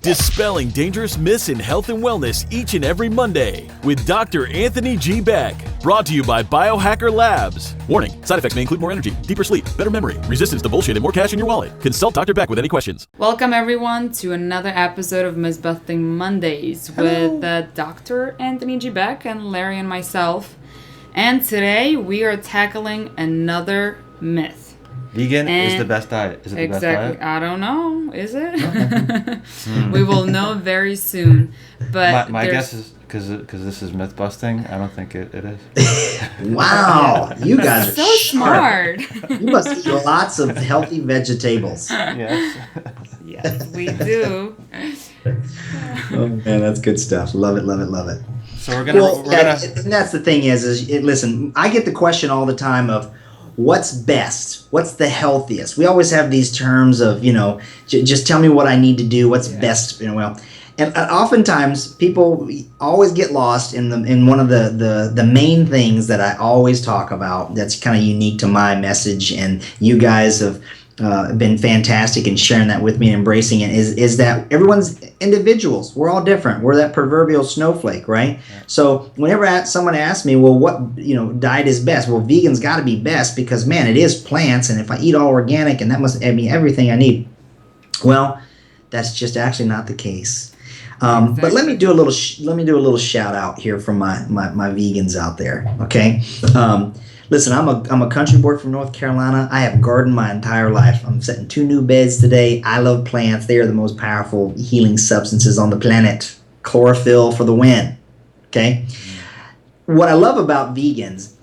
Dispelling dangerous myths in health and wellness each and every Monday with Dr. Anthony G. Beck. Brought to you by Biohacker Labs. Warning, side effects may include more energy, deeper sleep, better memory, resistance to bullshit, and more cash in your wallet. Consult Dr. Beck with any questions. Welcome everyone to another episode of Mythbusting Mondays with Dr. Anthony G. Beck and Larry and myself. And today we are tackling another myth. Vegan is the best diet. Is it the best diet? I don't know. Is it? We will know very soon. But my guess is because this is myth busting. I don't think it is. Wow, you guys are so smart. You must eat lots of healthy vegetables. Yes. Yes, we do. Oh man, that's good stuff. Love it, love it, love it. So we're gonna. And that's the thing listen. I get the question all the time of, what's best? What's the healthiest? We always have these terms of, just tell me what I need to do. What's best? And oftentimes people always get lost in one of the main things that I always talk about. That's kind of unique to my message, and you guys have been fantastic in sharing that with me and embracing it. Is that everyone's individuals? We're all different. We're that proverbial snowflake, right? Yeah. So whenever someone asks me, well, what diet is best? Well, vegan's got to be best because man, it is plants, and if I eat all organic, and that must everything I need. Well, that's just actually not the case. Exactly. But let me do a little shout out here from my vegans out there. Okay. Listen, I'm a country boy from North Carolina. I have gardened my entire life. I'm setting 2 new beds today. I love plants. They are the most powerful healing substances on the planet. Chlorophyll for the win. Okay? What I love about vegans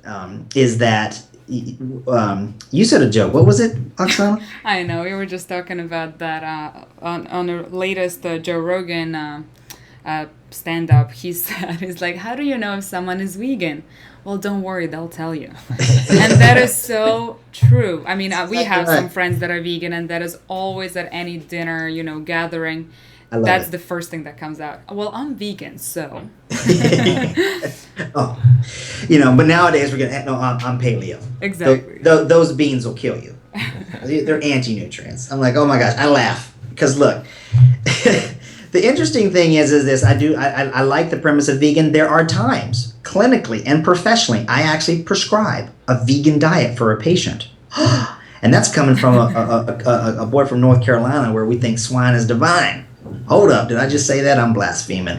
is that you said a joke. What was it, Oksana? I know. We were just talking about that on the latest Joe Rogan stand-up. He's like, how do you know if someone is vegan? Well, don't worry, they'll tell you. And that is so true. I mean, we have some friends that are vegan, and that is always at any dinner, gathering. That's the first thing that comes out. Well, I'm vegan, so. But nowadays I'm paleo. Exactly. Those beans will kill you. They're anti-nutrients. I'm like, oh my gosh, I laugh because look. The interesting thing is this. I like the premise of vegan. There are times, clinically and professionally, I actually prescribe a vegan diet for a patient. And that's coming from a boy from North Carolina where we think swine is divine. Hold up, did I just say that? I'm blaspheming.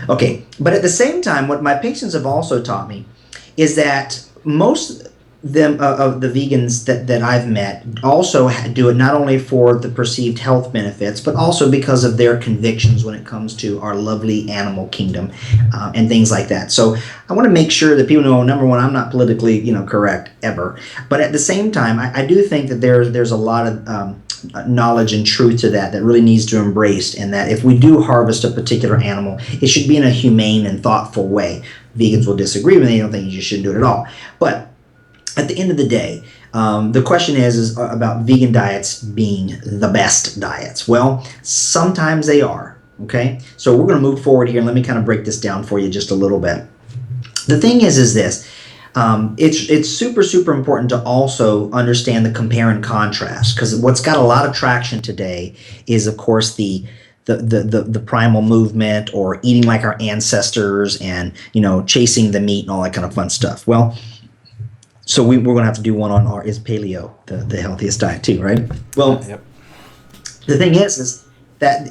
Okay, but at the same time, what my patients have also taught me is that most of the vegans that I've met also do it not only for the perceived health benefits, but also because of their convictions when it comes to our lovely animal kingdom and things like that. So I want to make sure that people know, number one, I'm not politically correct ever, but at the same time, I do think that there's a lot of knowledge and truth to that really needs to be embraced, and that if we do harvest a particular animal, it should be in a humane and thoughtful way. Vegans will disagree with me. They don't think you shouldn't do it at all, but at the end of the day, the question is about vegan diets being the best diets. Well, sometimes they are, okay? So we're going to move forward here, and let me kind of break this down for you just a little bit. The thing is this. It's super, super important to also understand the compare and contrast, because what's got a lot of traction today is, of course, the primal movement, or eating like our ancestors, and, chasing the meat and all that kind of fun stuff. Well, so we're going to have to do one on is paleo the healthiest diet too, right? Well, yep. The thing is that,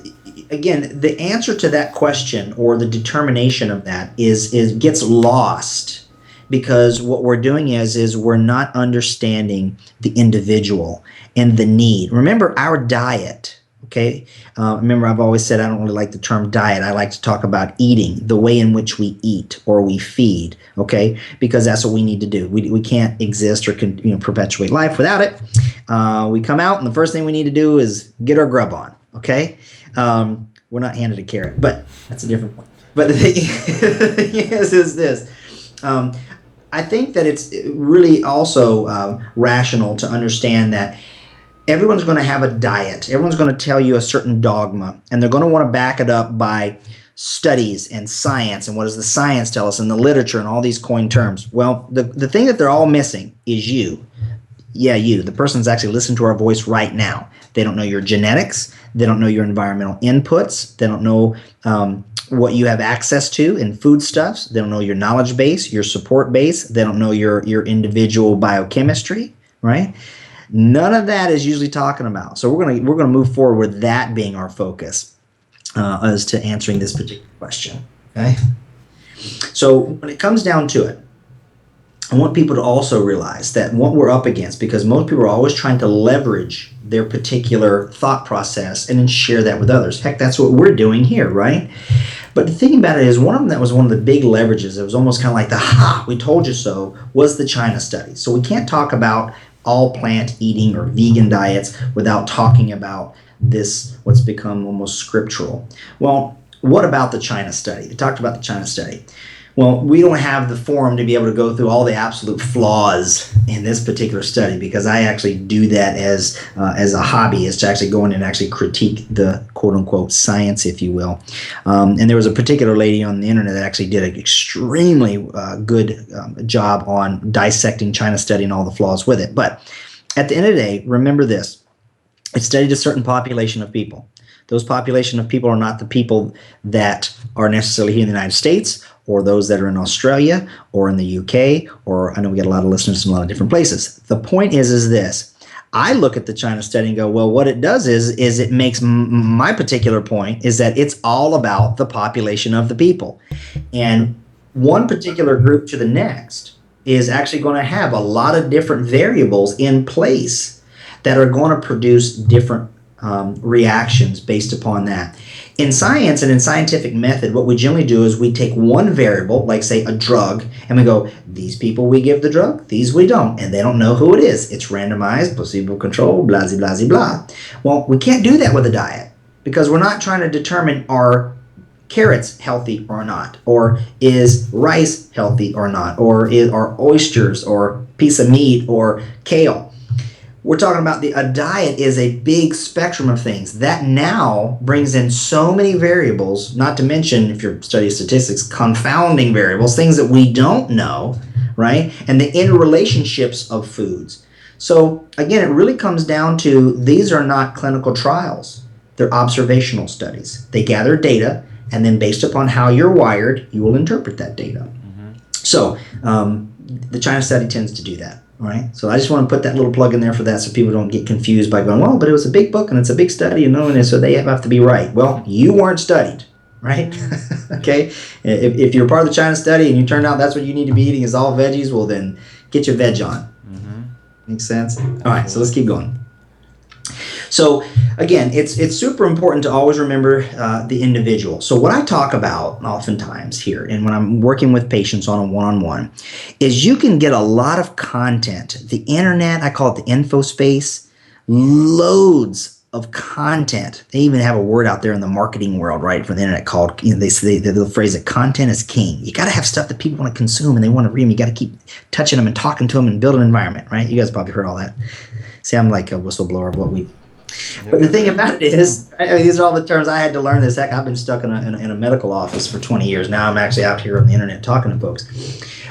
again, the answer to that question, or the determination of that, is gets lost, because what we're doing is we're not understanding the individual and the need. Remember, our diet. Okay. Remember, I've always said I don't really like the term diet. I like to talk about eating, the way in which we eat or we feed. Okay, because that's what we need to do. We can't exist or perpetuate life without it. We come out, and the first thing we need to do is get our grub on. Okay, we're not handed a carrot, but that's a different point. But the thing is this. I think that it's really also rational to understand that everyone's going to have a diet. Everyone's going to tell you a certain dogma, and they're going to want to back it up by studies and science, and what does the science tell us, and the literature, and all these coined terms. Well, the thing that they're all missing is you. Yeah, you. The person's actually listening to our voice right now. They don't know your genetics. They don't know your environmental inputs. They don't know what you have access to in foodstuffs. They don't know your knowledge base, your support base. They don't know your individual biochemistry, right? None of that is usually talking about. So we're gonna move forward with that being our focus as to answering this particular question. Okay. So when it comes down to it, I want people to also realize that what we're up against, because most people are always trying to leverage their particular thought process and then share that with others. Heck, that's what we're doing here, right? But the thing about it is, one of them that was one of the big leverages, it was almost kind of like the we told you so, was the China study. So we can't talk about all plant eating or vegan diets without talking about this, what's become almost scriptural. Well, what about the China study? They talked about the China study. Well, we don't have the forum to be able to go through all the absolute flaws in this particular study, because I actually do that as a hobby, is to actually go in and actually critique the quote-unquote science, if you will. And there was a particular lady on the internet that actually did an extremely good job on dissecting China study and all the flaws with it. But at the end of the day, remember this. It studied a certain population of people. Those population of people are not the people that are necessarily here in the United States, or those that are in Australia or in the UK, or I know we got a lot of listeners in a lot of different places. The point is this. I look at the China study and go, well, what it does is it makes my particular point is that it's all about the population of the people. And one particular group to the next is actually going to have a lot of different variables in place that are going to produce different reactions based upon that. In science and in scientific method, what we generally do is we take one variable, like say a drug, and we go, these people we give the drug, these we don't, and they don't know who it is. It's randomized, placebo controlled, blah, blah, blah, blah. Well, we can't do that with a diet, because we're not trying to determine are carrots healthy or not, or is rice healthy or not, or are oysters or piece of meat or kale. We're talking about a diet is a big spectrum of things. That now brings in so many variables, not to mention, if you're studying statistics, confounding variables, things that we don't know, right? And the interrelationships of foods. So again, it really comes down to, these are not clinical trials. They're observational studies. They gather data, and then based upon how you're wired, you will interpret that data. Mm-hmm. So the China study tends to do that. All right, so I just want to put that little plug in there for that, so people don't get confused by going, well, but it was a big book and it's a big study, and so they have to be right. Well, you weren't studied, right? Okay, if you're part of the China study and you turned out that's what you need to be eating is all veggies, well then get your veg on. Mm-hmm. Makes sense? All right, so let's keep going. So again, it's super important to always remember the individual. So what I talk about oftentimes here, and when I'm working with patients on a one-on-one, is you can get a lot of content. The internet, I call it the info space, loads of content. They even have a word out there in the marketing world, right, for the internet called, they say the phrase that content is king. You got to have stuff that people want to consume and they want to read them. You got to keep touching them and talking to them and build an environment, right? You guys probably heard all that. See, I'm like a whistleblower of what we. But the thing about it is, these are all the terms I had to learn this. Heck, I've been stuck in a medical office for 20 years. Now I'm actually out here on the internet talking to folks.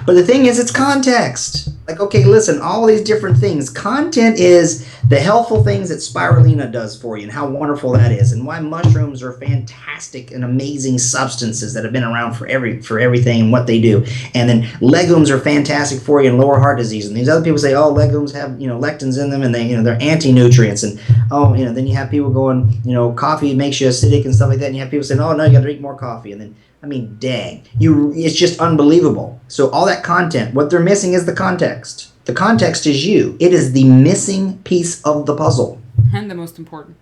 But the thing is, it's context. Like, okay, listen, all these different things. Content is the helpful things that spirulina does for you and how wonderful that is, and why mushrooms are fantastic and amazing substances that have been around for everything and what they do. And then legumes are fantastic for you in lower heart disease. And these other people say, oh, legumes have, lectins in them and they're anti-nutrients. And then you have people going, coffee makes you acidic and stuff like that. And you have people saying, oh no, you got to drink more coffee. And then dang, it's just unbelievable. So all that content, what they're missing is the context. The context is you. It is the missing piece of the puzzle. And the most important.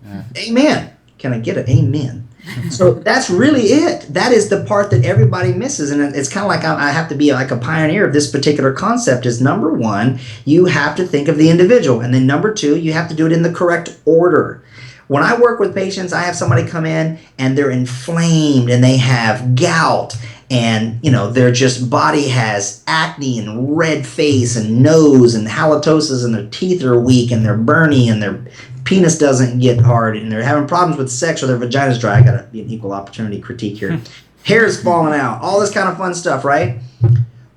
Yeah. Amen. Can I get an amen? So that's really it. That is the part that everybody misses. And it's kind of like I have to be like a pioneer of this particular concept is, number one, you have to think of the individual. And then number two, you have to do it in the correct order. When I work with patients, I have somebody come in and they're inflamed and they have gout and, their just body has acne and red face and nose and halitosis and their teeth are weak and they're burny and their penis doesn't get hard and they're having problems with sex or their vagina's dry. I got to be an equal opportunity critique here. Hair's falling out, all this kind of fun stuff, right?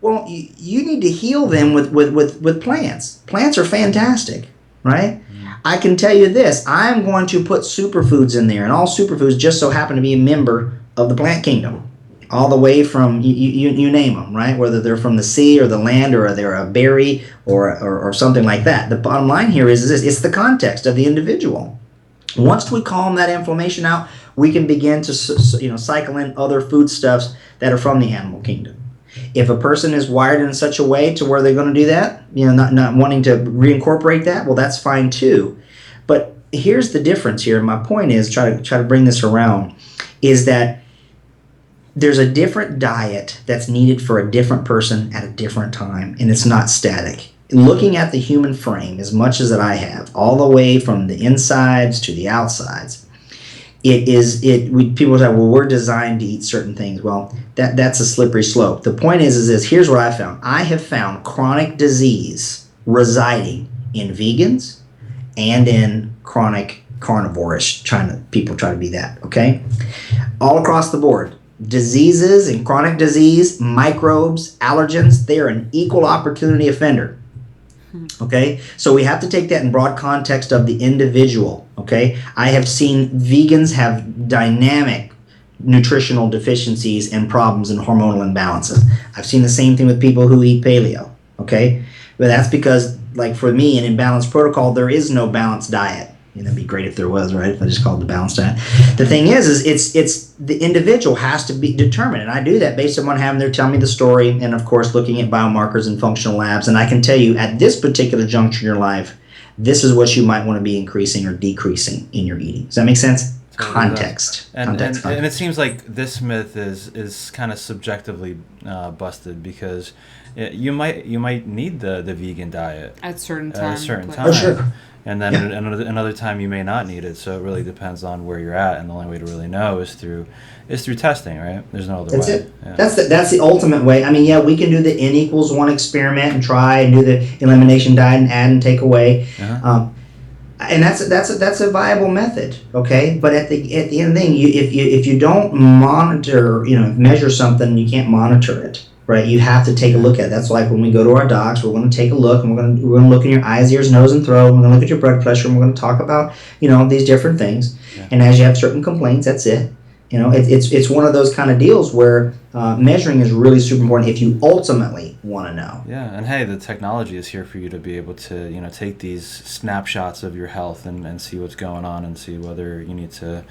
Well, you need to heal them with plants. Plants are fantastic, right? I can tell you this, I'm going to put superfoods in there, and all superfoods just so happen to be a member of the plant kingdom. All the way from, you name them, right? Whether they're from the sea or the land, or they're a berry or something like that. The bottom line here is this, it's the context of the individual. Once we calm that inflammation out, we can begin to cycle in other foodstuffs that are from the animal kingdom. If a person is wired in such a way to where they're going to do that, not wanting to reincorporate that, well, that's fine too. But here's the difference here. My point is, try to bring this around, is that there's a different diet that's needed for a different person at a different time, and it's not static. Looking at the human frame as much as that I have, all the way from the insides to the outsides, people say, well, we're designed to eat certain things. Well, that's a slippery slope. The point is this, here's what I found. I have found chronic disease residing in vegans and in chronic carnivorish, people try to be that, okay? All across the board. Diseases and chronic disease, microbes, allergens, they are an equal opportunity offender. Okay, so we have to take that in broad context of the individual. Okay, I have seen vegans have dynamic nutritional deficiencies and problems and hormonal imbalances. I've seen the same thing with people who eat paleo. Okay, but that's because, like for me, in imbalanced protocol, there is no balanced diet. That'd be great if there was, right? If I just called it the balanced diet. The thing is it's the individual has to be determined, and I do that based on having them tell me the story, and of course looking at biomarkers and functional labs. And I can tell you at this particular juncture in your life, this is what you might want to be increasing or decreasing in your eating. Does that make sense? Context. And it seems like this myth is kind of subjectively busted, because you might need the vegan diet at certain times. Oh, sure. And then another time you may not need it. So it really depends on where you're at, and the only way to really know is through testing, right? There's no other way. It. Yeah. That's the ultimate way. I mean, yeah, we can do the N=1 experiment and try and do the elimination diet and add and take away. Uh-huh. And that's a viable method, okay? But at the end of the thing, if you don't monitor, measure something, you can't monitor it, right? You have to take a look at it. That's like when we go to our docs, we're going to take a look, and we're going to look in your eyes, ears, nose, and throat. We're going to look at your blood pressure, and we're going to talk about these different things. Yeah. And as you have certain complaints, that's it. It's one of those kind of deals where measuring is really super important if you ultimately want to know. Yeah, and hey, the technology is here for you to be able to take these snapshots of your health and see what's going on, and see whether you need to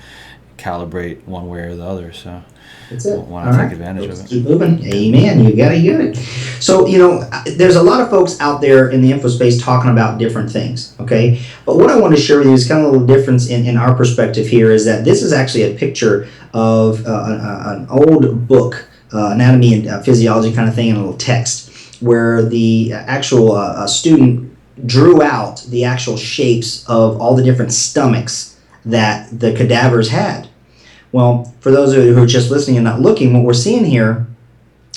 calibrate one way or the other. So that's it. Why not take advantage of it? Keep moving. Amen. You got to get it. So, there's a lot of folks out there in the info space talking about different things, okay? But what I want to share with you is kind of a little difference in our perspective here, is that this is actually a picture of an old book, anatomy and physiology kind of thing, in a little text, where the actual student drew out the actual shapes of all the different stomachs that the cadavers had. Well, for those of you who are just listening and not looking, what we're seeing here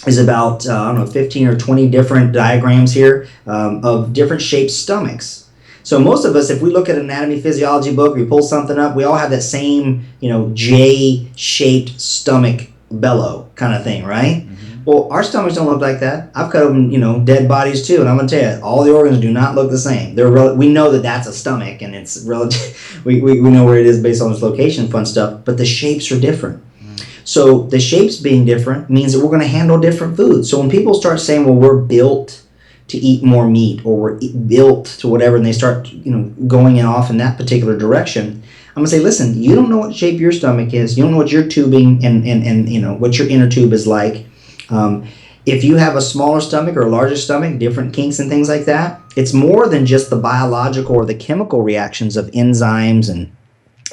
is about, 15 or 20 different diagrams here of different shaped stomachs. So most of us, if we look at an anatomy physiology book, we pull something up, we all have that same, J-shaped stomach bellow kind of thing, right? Mm-hmm. Well, our stomachs don't look like that. I've cut open, dead bodies too, and I'm gonna tell you, all the organs do not look the same. We know that that's a stomach, and it's relative. We know where it is based on its location, fun stuff. But the shapes are different. So the shapes being different means that we're going to handle different foods. So when people start saying, well, we're built to eat more meat, or we're built to whatever, and they start going off in that particular direction, I'm going to say, listen, you don't know what shape your stomach is. You don't know what your tubing and what your inner tube is like. If you have a smaller stomach or a larger stomach, different kinks and things like that, it's more than just the biological or the chemical reactions of enzymes and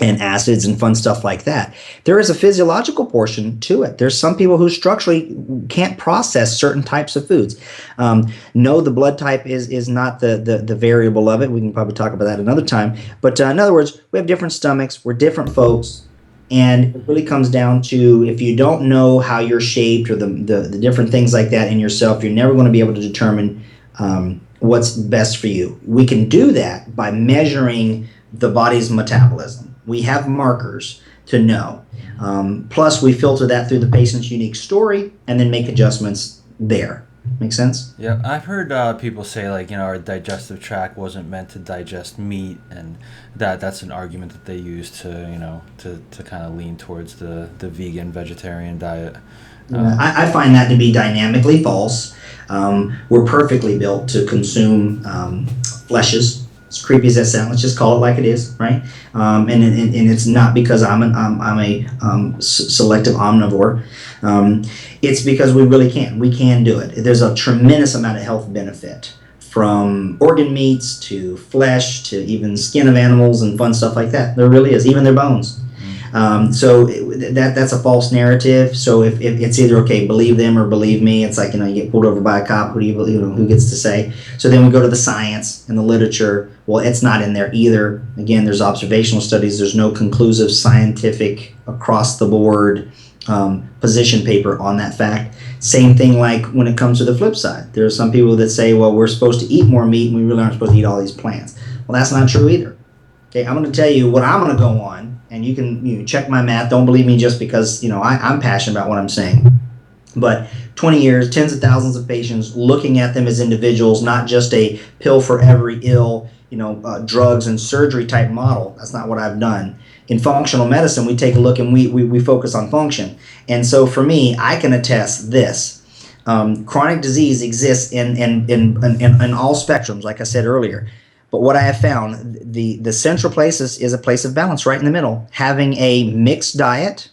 acids and fun stuff like that. There is a physiological portion to it. There's some people who structurally can't process certain types of foods. No, the blood type is not the variable of it. We can probably talk about that another time. But in other words, we have different stomachs. We're different folks. And it really comes down to, if you don't know how you're shaped or the different things like that in yourself, you're never going to be able to determine what's best for you. We can do that by measuring the body's metabolism. We have markers to know. Plus, we filter that through the patient's unique story and then make adjustments there. Make sense? Yeah, I've heard people say like, our digestive tract wasn't meant to digest meat, and that's an argument that they use to kind of lean towards the vegan vegetarian diet. I find that to be dynamically false. We're perfectly built to consume fleshes. As creepy as that sounds, let's just call it like it is, right? And it's not because I'm a selective omnivore. It's because we really can. We can do it. There's a tremendous amount of health benefit from organ meats to flesh to even skin of animals and fun stuff like that. There really is, even their bones. That's a false narrative. So if it's either okay, believe them or believe me. It's like, you get pulled over by a cop. Who do you believe? Who gets to say? So then we go to the science and the literature. Well, it's not in there either. Again, there's observational studies. There's no conclusive scientific across the board position paper on that fact. Same thing like when it comes to the flip side. There are some people that say, well, we're supposed to eat more meat and we really aren't supposed to eat all these plants. Well, that's not true either. Okay, I'm going to tell you what I'm going to go on, and you can check my math. Don't believe me just because I'm passionate about what I'm saying. But 20 years, tens of thousands of patients, looking at them as individuals, not just a pill for every ill, drugs and surgery type model. That's not what I've done. In functional medicine, we take a look and we focus on function. And so for me, I can attest this. Chronic disease exists in all spectrums, like I said earlier. But what I have found, the central place is a place of balance right in the middle. Having a mixed diet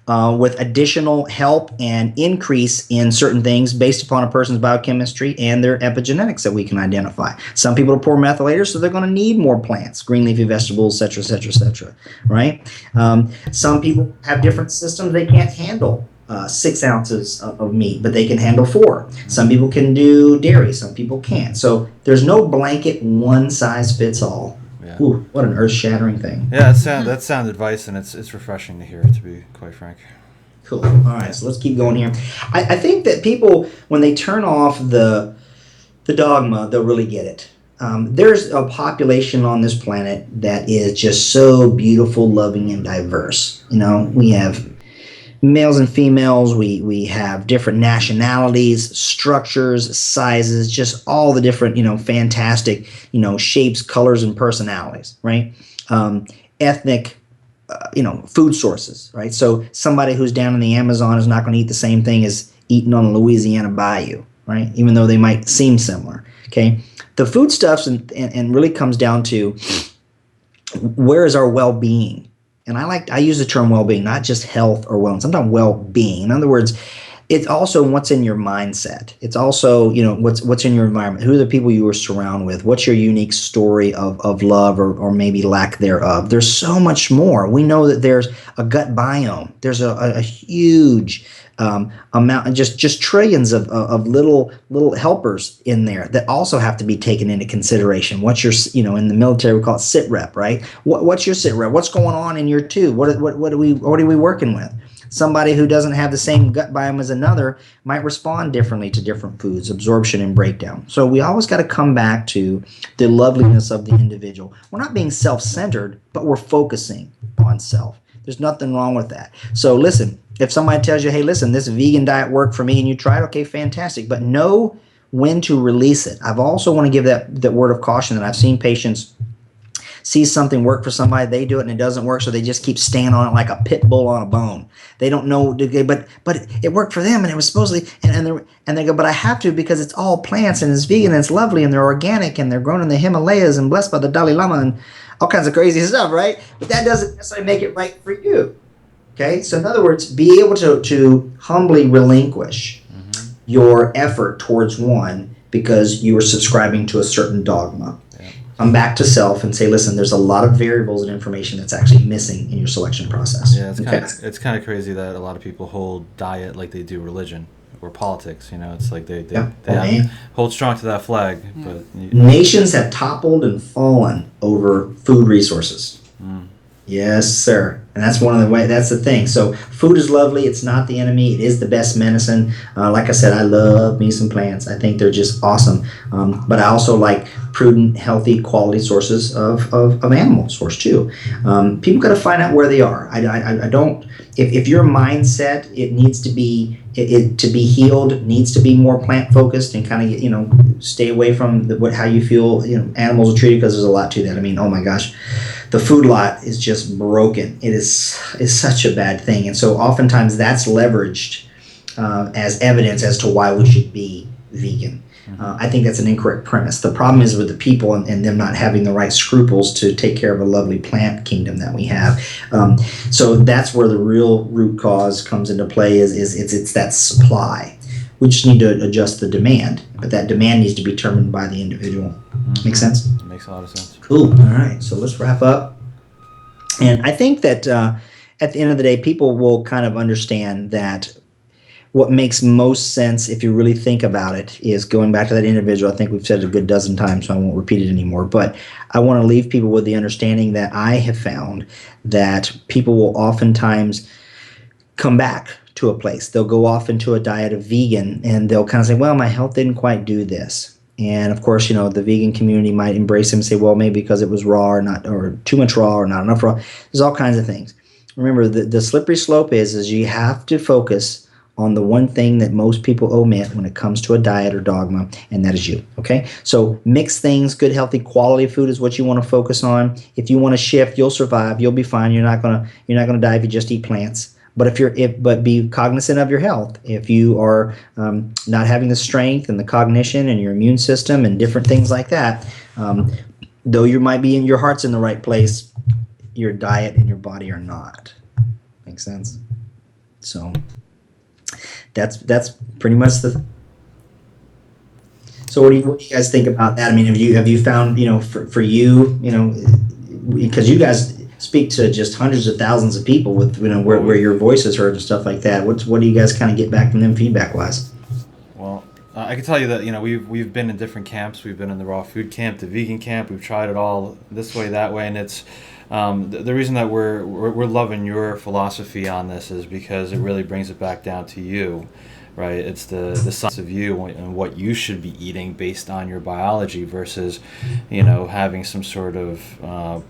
with additional help and increase in certain things based upon a person's biochemistry and their epigenetics that we can identify. Some people are poor methylators, so they're going to need more plants, green leafy vegetables, et cetera, right? Some people have different systems. They can't handle 6 ounces of meat, but they can handle 4. Some people can do dairy, some people can't. So there's no blanket one size fits all. Yeah. Ooh, what an earth-shattering thing. Yeah, that's sound advice, and it's refreshing to hear, to be quite frank. Cool. All right, so let's keep going here. I think that people, when they turn off the dogma, they'll really get it. There's a population on this planet that is just so beautiful, loving, and diverse. We have males and females, we have different nationalities, structures, sizes, just all the different, fantastic, shapes, colors, and personalities, right? Ethnic, food sources, right? So somebody who's down in the Amazon is not going to eat the same thing as eating on the Louisiana bayou, right? Even though they might seem similar, okay? The foodstuffs and really comes down to where is our well-being? And I use the term well-being, not just health or wellness. I'm talking well-being. In other words, it's also what's in your mindset. It's also, what's in your environment. Who are the people you are surrounded with? What's your unique story of love or maybe lack thereof? There's so much more. We know that there's a gut biome. There's a huge amount, just trillions of little helpers in there that also have to be taken into consideration. What's your, in the military we call it sit rep, right? What's your sit rep? What's going on in your tube? What are we working with? Somebody who doesn't have the same gut biome as another might respond differently to different foods, absorption and breakdown. So we always got to come back to the loveliness of the individual. We're not being self-centered, but we're focusing on self. There's nothing wrong with that. So listen, if somebody tells you, hey, listen, this vegan diet worked for me and you tried, okay, fantastic. But know when to release it. I've also want to give that word of caution that I've seen patients see something work for somebody, they do it and it doesn't work, so they just keep staying on it like a pit bull on a bone. They don't know, but it worked for them and it was supposedly, and they go, but I have to because it's all plants and it's vegan and it's lovely and they're organic and they're grown in the Himalayas and blessed by the Dalai Lama and all kinds of crazy stuff, right? But that doesn't necessarily make it right for you. Okay, so in other words, be able to humbly relinquish your effort towards one because you are subscribing to a certain dogma. Yeah. Come back to self and say, listen, there's a lot of variables and information that's actually missing in your selection process. Yeah, it's kind of crazy that a lot of people hold diet like they do religion or politics. It's like they hold strong to that flag. Yeah. But nations have toppled and fallen over food resources. Yes, sir. And that's one of the way. That's the thing. So food is lovely. It's not the enemy. It is the best medicine. Like I said, I love me some plants. I think they're just awesome. But I also like prudent, healthy, quality sources of animal source too. People got to find out where they are. I don't. If your mindset it needs to be to be healed needs to be more plant focused and kind of stay away from how you feel animals are treated, because there's a lot to that. I mean, oh my gosh, the food lot is just broken. It is such a bad thing, and so oftentimes that's leveraged as evidence as to why we should be vegan. I think that's an incorrect premise. The problem is with the people and them not having the right scruples to take care of a lovely plant kingdom that we have. So that's where the real root cause comes into play. It's that supply. We just need to adjust the demand, but that demand needs to be determined by the individual. Make sense? Makes a lot of sense. Cool. All right. So let's wrap up. And I think that at the end of the day, people will kind of understand that what makes most sense, if you really think about it, is going back to that individual. I think we've said it a good dozen times, so I won't repeat it anymore. But I want to leave people with the understanding that I have found that people will oftentimes come back to a place. They'll go off into a diet of vegan, and they'll kind of say, well, my health didn't quite do this. And of course, the vegan community might embrace them and say, well, maybe because it was raw or too much raw or not enough raw. There's all kinds of things. Remember, the slippery slope is you have to focus on the one thing that most people omit when it comes to a diet or dogma, and that is you. Okay, so mix things. Good, healthy, quality food is what you want to focus on. If you want to shift, you'll survive. You'll be fine. You're not gonna die if you just eat plants. But but be cognizant of your health. If you are not having the strength and the cognition and your immune system and different things like that, though you might be your heart's in the right place, your diet and your body are not. Make sense? So that's pretty much the. So what do you guys think about that? I mean, have you found for you because you guys speak to just hundreds of thousands of people with where your voice is heard and stuff like that. What do you guys kind of get back from them feedback wise? Well, I can tell you that we've been in different camps. We've been in the raw food camp, the vegan camp. We've tried it all this way, that way, and it's the reason that we're loving your philosophy on this is because it really brings it back down to you, right? It's the science of you and what you should be eating based on your biology versus having some sort of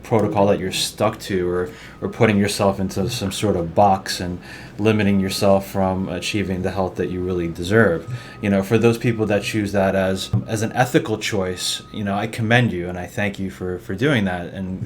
protocol that you're stuck to or putting yourself into some sort of box and limiting yourself from achieving the health that you really deserve. For those people that choose that as an ethical choice, I commend you and I thank you for doing that and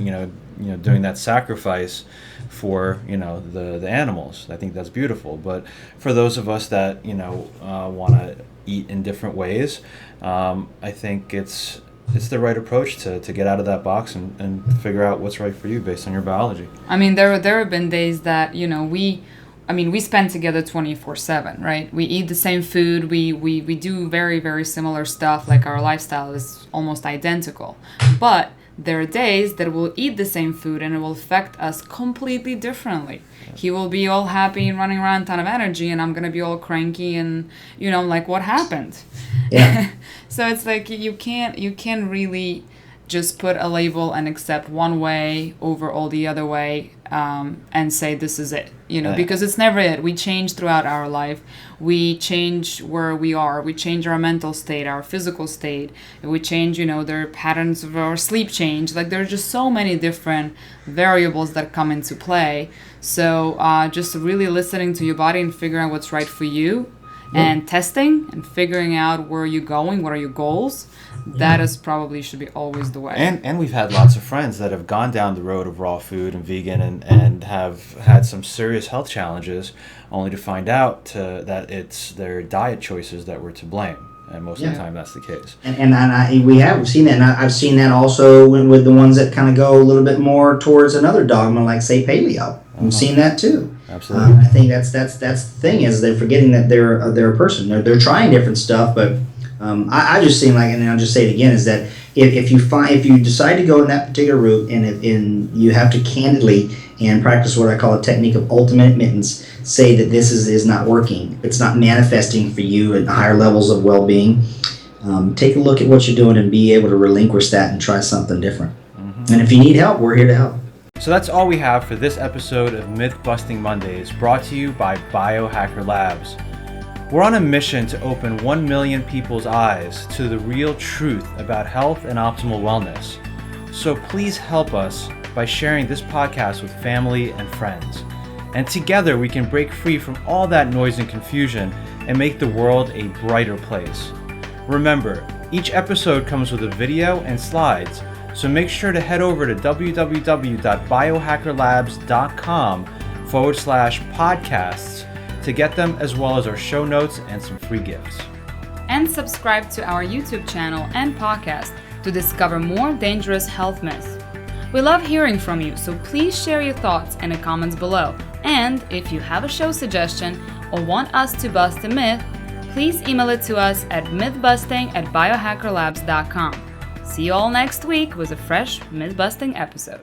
doing that sacrifice for the animals. I think that's beautiful. But for those of us that want to eat in different ways, I think it's the right approach to get out of that box and figure out what's right for you based on your biology. I mean, there have been days that, we spend together 24/7, right? We eat the same food. We do very, very similar stuff. Like our lifestyle is almost identical. But there are days that we'll eat the same food and it will affect us completely differently. He will be all happy and running around, ton of energy, and I'm going to be all cranky and, like, what happened? Yeah. So it's like you can't really just put a label and accept one way over all the other way and say this is it, because it's never it. We change throughout our life. We change where we are. We change our mental state, our physical state. We change, their patterns of our sleep change. Like there's just so many different variables that come into play. So just really listening to your body and figuring out what's right for you. And testing and figuring out where you're going, what are your goals, that is probably should be always the way. And we've had lots of friends that have gone down the road of raw food and vegan and have had some serious health challenges only to find out that it's their diet choices that were to blame. And most of the time that's the case. And we have seen that. And I've seen that also with the ones that kind of go a little bit more towards another dogma, like, say, paleo. I've seen that too. Absolutely. I think that's the thing is they're forgetting that they're a person. They're trying different stuff, but I just seem like, and I'll just say it again, is that if you decide to go in that particular route and you have to candidly and practice what I call a technique of ultimate admittance, say that this is not working, it's not manifesting for you at higher levels of well-being, take a look at what you're doing and be able to relinquish that and try something different. Mm-hmm. And if you need help, we're here to help. So that's all we have for this episode of Mythbusting Mondays, brought to you by Biohacker Labs. We're on a mission to open 1 million people's eyes to the real truth about health and optimal wellness. So please help us by sharing this podcast with family and friends. And together we can break free from all that noise and confusion and make the world a brighter place. Remember, each episode comes with a video and slides, so make sure to head over to www.biohackerlabs.com/podcasts to get them, as well as our show notes and some free gifts. And subscribe to our YouTube channel and podcast to discover more dangerous health myths. We love hearing from you, so please share your thoughts in the comments below. And if you have a show suggestion or want us to bust a myth, please email it to us at mythbusting@biohackerlabs.com. See you all next week with a fresh myth-busting episode.